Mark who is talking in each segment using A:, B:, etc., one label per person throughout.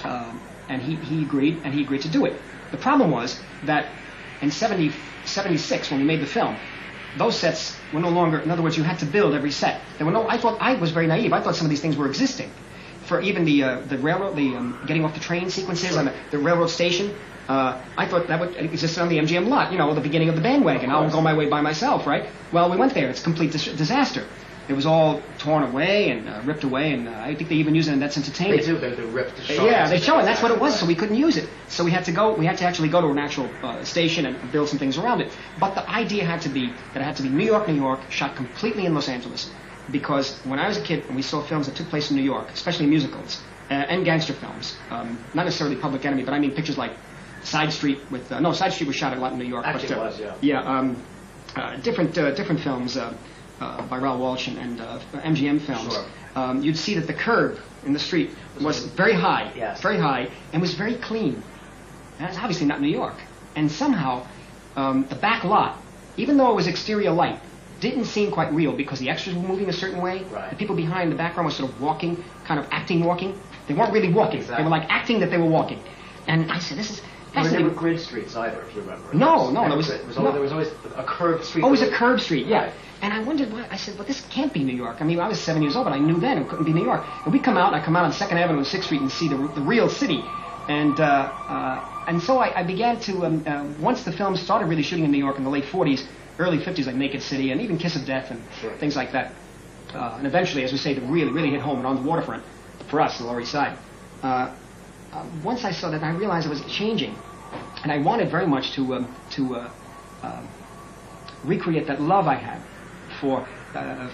A: And he agreed to do it. The problem was that in 76, when we made the film, those sets were no longer, in other words, you had to build every set. There were no, I was very naive. I thought some of these things were existing. For even the railroad, getting off the train sequences on the railroad station, I thought that would exist on the MGM lot, the beginning of the bandwagon. I'll go my way by myself, right? Well, we went there. It's a complete disaster. It was all torn away and ripped away, and I think they even use it in That's Entertainment.
B: They do. They rip the show.
A: Yeah, they show it. That's what it was. So we couldn't use it. So we had to actually go to an actual station and build some things around it. But the idea had to be that it had to be New York, shot completely in Los Angeles. Because when I was a kid and we saw films that took place in New York, especially musicals and gangster films, not necessarily Public Enemy, but I mean pictures like Side Street with Side Street was shot a lot in New York.
B: Actually,
A: but,
B: it was, yeah.
A: Yeah, different films by Raoul Walsh and MGM films.
B: Sure.
A: You'd see that the curb in the street was very high,
B: yes.
A: very high, and was very clean. And that's obviously not New York. And somehow the back lot, even though it was exterior light, didn't seem quite real because the extras were moving a certain way.
B: Right.
A: The people behind the background were sort of walking, kind of acting walking. They weren't really walking.
B: Exactly.
A: They were like acting that they were walking. And I said, this is
B: There
A: fascinating.
B: were grid streets either, if you remember.
A: No,
B: There
A: was
B: always a curved street.
A: Always a curved street, yeah.
B: Right.
A: And I wondered why. I said, well, this can't be New York. I mean, I was 7 years old, but I knew then it couldn't be New York. And I come out on 2nd Avenue and 6th Street and see the real city. And so I began to, once the film started really shooting in New York in the late 40s, early 50s, like Naked City, and even Kiss of Death and things like that. And eventually, as we say, to really hit home and on the waterfront for us, the Lower East Side. Once I saw that, I realized it was changing. And I wanted very much to recreate that love I had for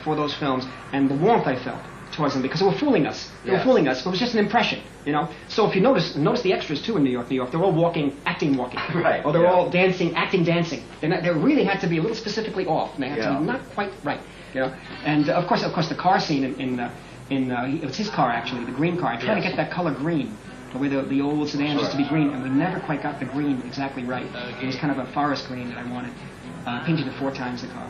A: those films and the warmth I felt towards them, because they were fooling us. They were fooling us. It was just an impression, So if you notice the extras too in New York, they're all acting walking.
B: Right.
A: Or they're all dancing. They really had to be a little specifically off. And they had to be not quite right, And of course, the car scene it was his car actually, the green car. I tried to get that color green. The way the old sedans used to be green, and we never quite got the green exactly right. It was kind of a forest green that I wanted. Painted it 4 times the car.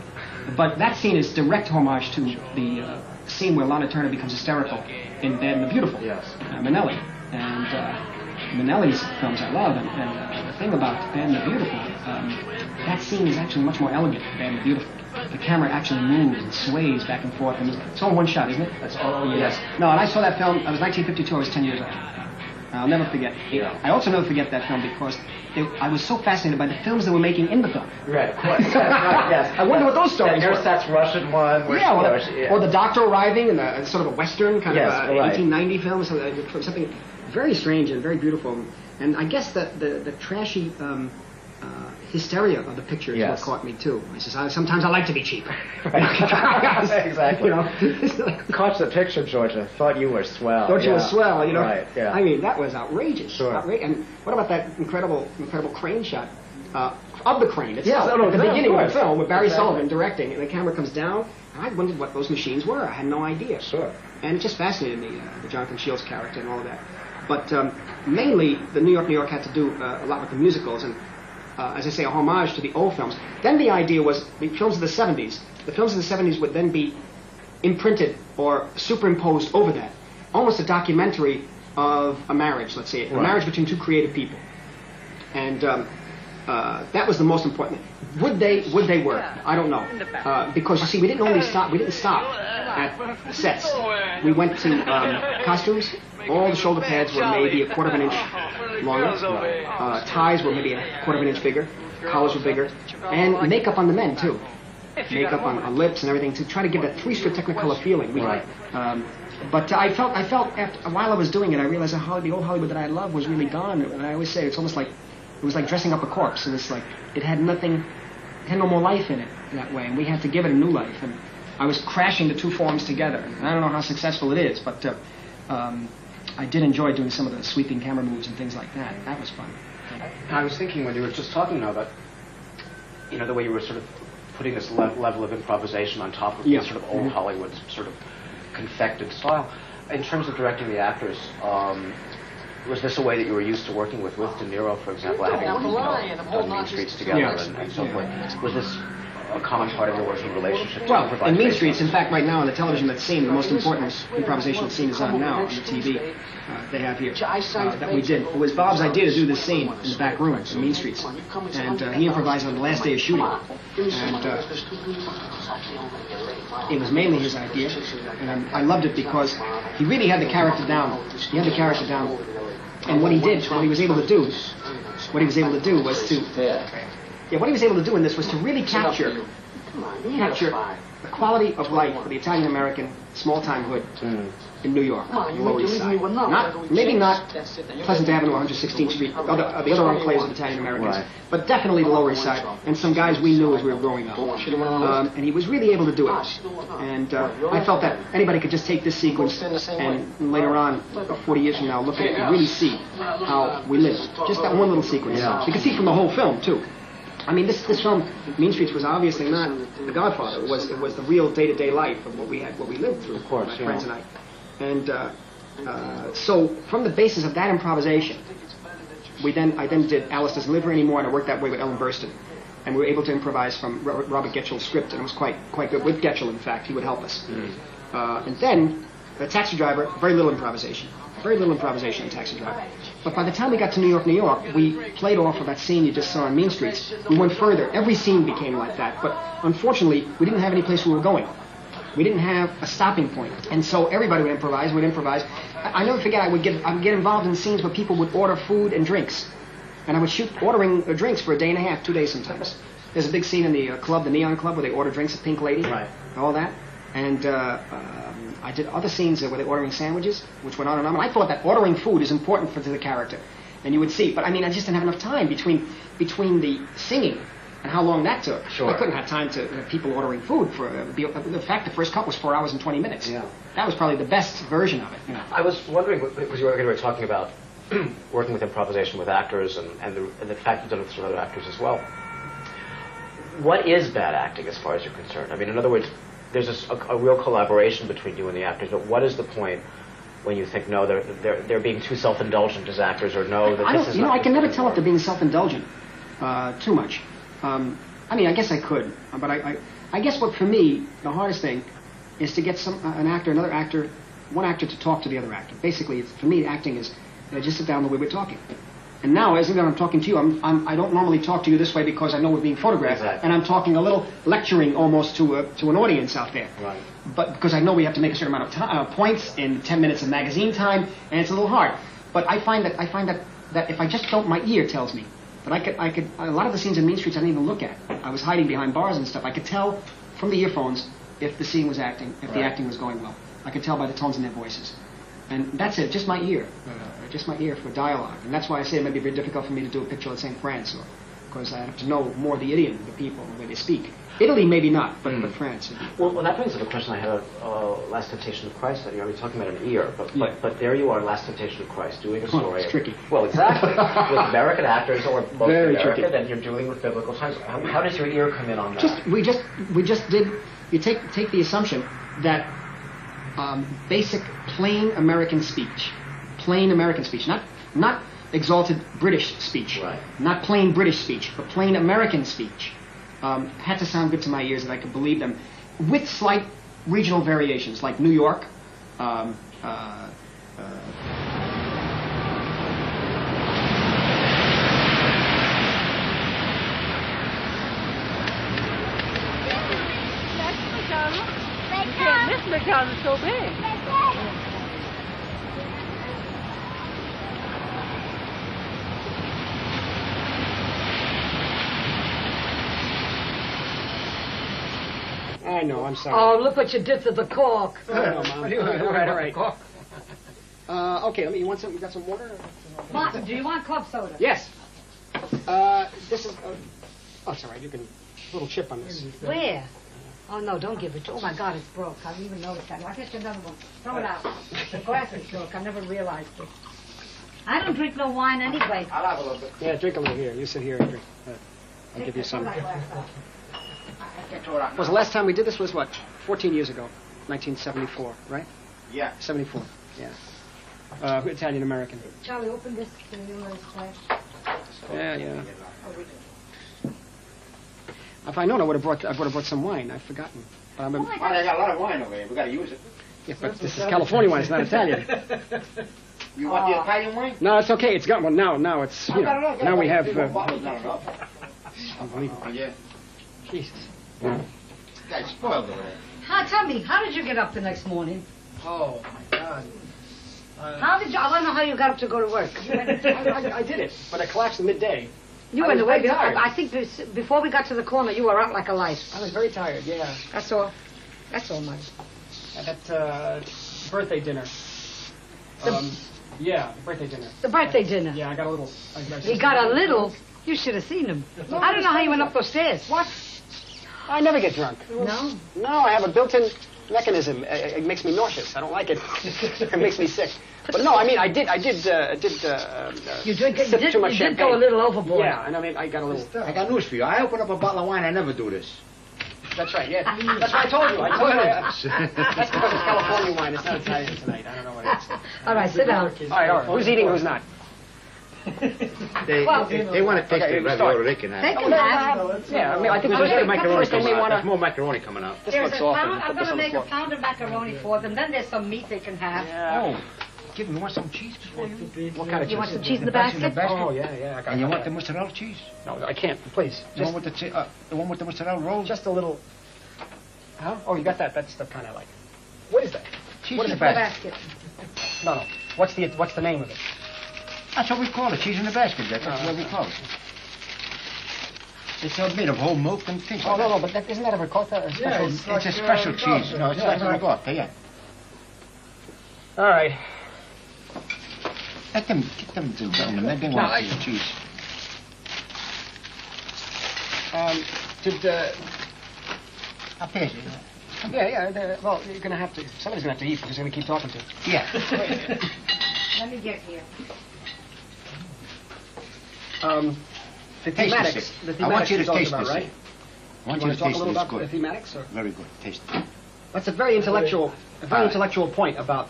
A: But that scene is direct homage to the scene where Lana Turner becomes hysterical in Bad and the Beautiful.
B: Yes.
A: Minnelli. And Minnelli's films I love, and the thing about Bad and the Beautiful, that scene is actually much more elegant than Bad and the Beautiful. The camera actually moves and sways back and forth, and it's all in one shot, isn't it?
B: That's all. Yes.
A: No, and I saw that film. It was 1952. I was 10 years old. I'll never forget. I also never forget that film because I was so fascinated by the films they were making in the film.
B: Right, of course. Yes.
A: I wonder what those stories were.
B: There's that Russian one.
A: Or the doctor arriving in a sort of a Western kind of 1890 film. So something very strange and very beautiful. And I guess the trashy hysteria of the picture is what caught me too. I says, sometimes I like to be cheap.
B: Exactly. Caught the picture, Georgia. Thought you were swell.
A: Thought you were swell,
B: Right, yeah.
A: I mean, that was outrageous.
B: Sure.
A: And what about that incredible crane shot of the crane? It's
B: at
A: the beginning of the film with Barry Sullivan directing, and the camera comes down. And I wondered what those machines were. I had no idea.
B: Sure.
A: And it just fascinated me, the Jonathan Shields character and all of that. But mainly, the New York had to do a lot with the musicals and. As I say, a homage to the old films. Then the idea was the films of the 70s. The films of the 70s would then be imprinted or superimposed over that. Almost a documentary of a marriage, let's say. A marriage between 2 creative people. And that was the most important. Would they work? I don't know. Because, you see, we didn't stop at sets. We went to costumes. All the shoulder pads were maybe 1/4 of an inch longer. Ties were maybe 1/4 of an inch bigger. Collars were bigger. And makeup on the men, too. Makeup on lips and everything to try to give that 3-strip Technicolor feeling. But I felt after while I was doing it, I realized that the old Hollywood that I loved was really gone. And I always say it's almost like it was like dressing up a corpse. It was like it had nothing, it had no more life in it that way, and we had to give it a new life. And I was crashing the 2 forms together. And I don't know how successful it is, but I did enjoy doing some of the sweeping camera moves and things like that. That was fun.
B: I was thinking when you were just talking now about, the way you were sort of putting this level of improvisation on top of the sort of old Hollywood sort of confected style. In terms of directing the actors, was this a way that you were used to working with De Niro, for example, having done Mean Streets together and so forth? Was this a common part of your working relationship to
A: Well, in
B: improvise
A: Mean
B: based
A: Streets,
B: on?
A: in fact, right now on the television, that scene, the most important improvisational scene is on now on the TV they have here that we did. It was Bob's idea to do this scene in the back room in Mean Streets, and he improvised on the last day of shooting, and it was mainly his idea, and I loved it because he really had the character down. He had the character down, and what he did, what he was able to do was in this was to really capture the quality of life for the Italian-American small-time hood in New York, on the Lower East Side. Maybe not Pleasant Avenue, 116th Street, the other enclaves of Italian-Americans,
B: Right.
A: but definitely the Lower East Side, and some guys we knew as we were growing up. And he was really able to do it. And I felt that anybody could just take this sequence and later on, 40 years from now, look at it and really see how we lived. Just that one little sequence.
B: Yeah.
A: You can see from the whole film, too. I mean, this film, Mean Streets, was obviously not The Godfather. It was the real day-to-day life of what we lived through,
B: Of course,
A: my friends and I. And so, from the basis of that improvisation, I then did Alice Doesn't Live Here Anymore, and I worked that way with Ellen Burstyn. And we were able to improvise from Robert Getchell's script, and it was quite good. With Getchell, in fact, he would help us. And then, The Taxi Driver, very little improvisation. Very little improvisation in Taxi Driver. But by the time we got to New York, we played off of that scene you just saw in Mean Streets. We went further. Every scene became like that. But unfortunately, we didn't have any place we were going. We didn't have a stopping point. And so everybody would improvise. I never forget, I would get involved in scenes where people would order food and drinks. And I would shoot ordering drinks for a day and a half, 2 days sometimes. There's a big scene in the club, the Neon Club, where they order drinks at Pink Lady.
B: Right.
A: All that. And I did other scenes where they're ordering sandwiches, which went on and on. And I thought that ordering food is important to the character. And you would see. But I mean, I just didn't have enough time between the singing and how long that took.
B: Sure.
A: I couldn't have time to people ordering food for. In fact, the first cut was 4 hours and 20 minutes.
B: Yeah.
A: That was probably the best version of it. You know.
B: I was wondering, because you were talking about working with improvisation with actors and the fact you've done it with other actors as well. What is bad acting as far as you're concerned? I mean, in other words, there's a real collaboration between you and the actors, but what is the point when you think, no, they're being too self-indulgent as actors, or no, that this is not...
A: I can never tell if they're being self-indulgent too much. I mean, I guess I could, but I guess what, for me, the hardest thing is to get one actor to talk to the other actor. Basically, for me, acting is just sit down the way we're talking. And now, as I'm talking to you, I don't normally talk to you this way because I know we're being photographed,
B: Exactly.
A: and I'm talking a little, lecturing almost to an audience out there.
B: Right.
A: But because I know we have to make a certain amount of points in 10 minutes of magazine time, and it's a little hard. But I find that if I just don't, my ear tells me that I could. A lot of the scenes in Mean Streets I didn't even look at. I was hiding behind bars and stuff. I could tell from the earphones if the scene was acting, if the acting was going well. I could tell by the tones in their voices. And that's it, just my ear for dialogue. And that's why I say it might be very difficult for me to do a picture, let's say, in France, because I have to know more the idiom of the people, the way they speak. Italy, maybe not, but France.
B: Well, that brings up a question I had Last Temptation of Christ. I mean, talking about an ear, but there you are, Last Temptation of Christ, doing a story.
A: It's tricky.
B: Well, exactly. With American actors, or mostly
A: Very
B: American,
A: tricky.
B: and you're dealing with biblical times. How does your ear come in on that?
A: We just did. You take the assumption that basic plain American speech, not exalted British speech,
B: Right.
A: not plain British speech, but plain American speech, had to sound good to my ears, that I could believe them, with slight regional variations, like New York.
C: This McDonald's is so big.
A: I know, I'm sorry.
C: Oh, look what you did to the cork.
A: I know, Mom. All right. Okay, you want some? You got some water?
C: Martin, do you want club soda?
A: Yes. This is. Oh, it's all right. You can. A little chip on this.
C: Where? Oh, no, don't give it to... Oh, my God, it's broke. I didn't even notice that. I'll get you another one. Throw it out. The glass is broke. I never realized it. I don't drink no wine anyway.
B: I'll have a little bit.
A: Yeah, drink a little here. You sit here and drink. I'll give you some. Was the last time we did this was what? 14 years ago. 1974, right?
B: Yeah.
A: 74, yeah. Italian American.
C: Charlie, open this to you.
A: Yeah. If I'd known, I would have brought some wine. I've forgotten. But
D: I got a lot of wine over here. We got to use it.
A: Yeah, but this is California wine. It's not Italian.
D: You want the Italian wine?
A: No, it's okay. It's got one now. Now it's now we have.
D: Unbelievable. Yeah.
A: Jesus.
D: Yeah, it's spoiled over there.
C: Tell me, how did you get up the next morning?
A: Oh my God.
C: How did you? I want to know how you got up to go to work.
A: I did it, but I collapsed at midday.
C: You
A: I
C: went
A: was
C: away.
A: very tired.
C: I think before we got to the corner, you were out like a light.
A: I was very tired. Yeah.
C: That's all. That's all, Mike.
A: At that birthday dinner. Yeah, birthday dinner.
C: The birthday dinner.
A: Yeah, I got a little.
C: He got a little. You should have seen him. I don't know how you went up those stairs.
A: What? I never get drunk.
C: No.
A: No, I have a built-in mechanism. It makes me nauseous. I don't like it. It makes me sick. But no, I mean, I did
C: You did
A: sip too much
C: you
A: champagne.
C: did go a little overboard.
A: Yeah, and I mean, I got a little.
D: I got news for you. I open up a bottle of wine. I never do this.
A: That's right. Yeah, that's what I told you. That's because it's California wine. It's not Italian tonight. I don't know what it is.
C: All right, sit down.
A: All right. Who's eating? Who's not?
D: They want to taste the ravioli. They can have
C: They
D: it.
C: can have.
A: Yeah, I mean, I think
D: There's
A: there's
D: macaroni
A: first they may
D: coming out.
A: want
D: There's
A: to.
D: more macaroni coming out.
A: This
C: There's
A: looks
C: a
A: awful.
C: pound. I'm
A: Put this
C: going to
A: on the
C: make a
A: floor.
C: pound of macaroni for them. Then there's some meat they can have.
A: Yeah.
D: Oh, give me. You want some cheese before you?
A: What kind of cheese?
C: You want some cheese in the basket?
A: Oh yeah, yeah. I got
D: And you
A: it.
D: want the mozzarella cheese?
A: No, I can't. Please.
D: The one with the one with the mozzarella rolls?
A: Just a little. Huh? Oh, you got that. That's the kind I like. What is that?
D: Cheese
A: What
D: in
A: is
D: the
A: the
D: basket.
A: No, no. What's the name of it?
D: That's what we call it. Cheese in the basket. That's what we call it. It's made of whole milk and things.
A: Oh
D: like
A: no,
D: that.
A: no. But isn't that a ricotta? A special?
D: It's a special cheese. No, it's like a ricotta. Yeah.
A: All right.
D: Get them to them. They want this cheese.
A: Did
D: I'll pass it.
A: yeah. Well, you're gonna have to. Somebody's gonna have to eat because you're gonna keep talking to.
D: Yeah.
C: Let me get here.
A: The
D: Taste
A: thematics.
D: this.
A: The thematics
D: I want you to
A: you're talking
D: taste
A: about,
D: this.
A: right?
D: I want
A: You
D: you
A: want
D: to
A: to talk a
D: taste
A: little
D: this.
A: about the
D: Good.
A: thematics? Or?
D: Very good. Taste it.
A: That's a very intellectual point about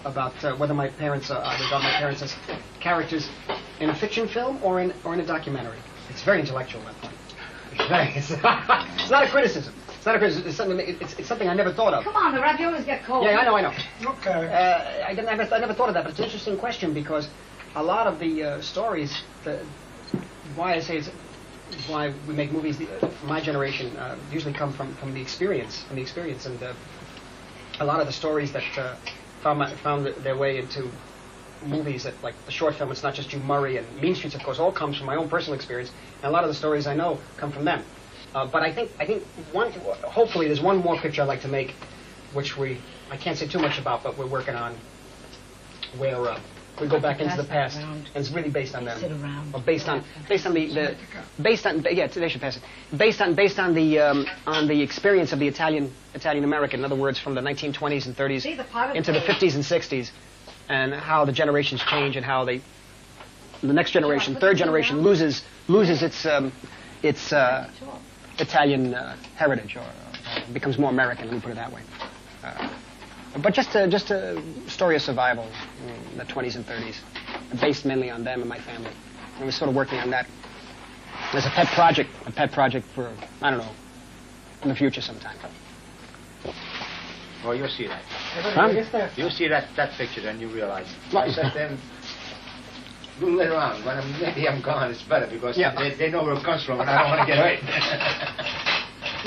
A: whether my parents I regard my parents as characters in a fiction film or in a documentary. It's very intellectual, that point. It's not a criticism. It's not a criticism. It's something I never thought of.
C: Come on, the raviolis get cold.
A: Yeah, I know.
D: Okay.
A: I never thought of that, but it's an interesting question because a lot of the stories, why we make movies, my generation, usually come from the experience, and a lot of the stories that found their way into movies, that like the short film, It's Not Just You, Murray, and Mean Streets, of course, all comes from my own personal experience, and a lot of the stories I know come from them. But I think hopefully there's one more picture I'd like to make, which I can't say too much about, but we're working on, where we go back into the past, and it's really based on them,
C: Sit around.
A: or based on they should pass it, based on the experience of the Italian American, in other words, from the 1920s and 30s
C: See, the pot of
A: into the
C: gold.
A: 50s and 60s, and how the generations change, and how the next generation, third generation, loses its Italian heritage, or becomes more American. Let me put it that way. But just a story of survival in the 20s and 30s, based mainly on them and my family. I was sort of working on that as a pet project for, I don't know, in the future sometime.
D: Well, you'll see that.
A: Huh?
D: You'll see that picture, then you realize.
A: What?
D: I said then, do later on. When maybe I'm gone, it's better because
A: Yeah.
D: they know where it comes from, and I don't want to get hurt.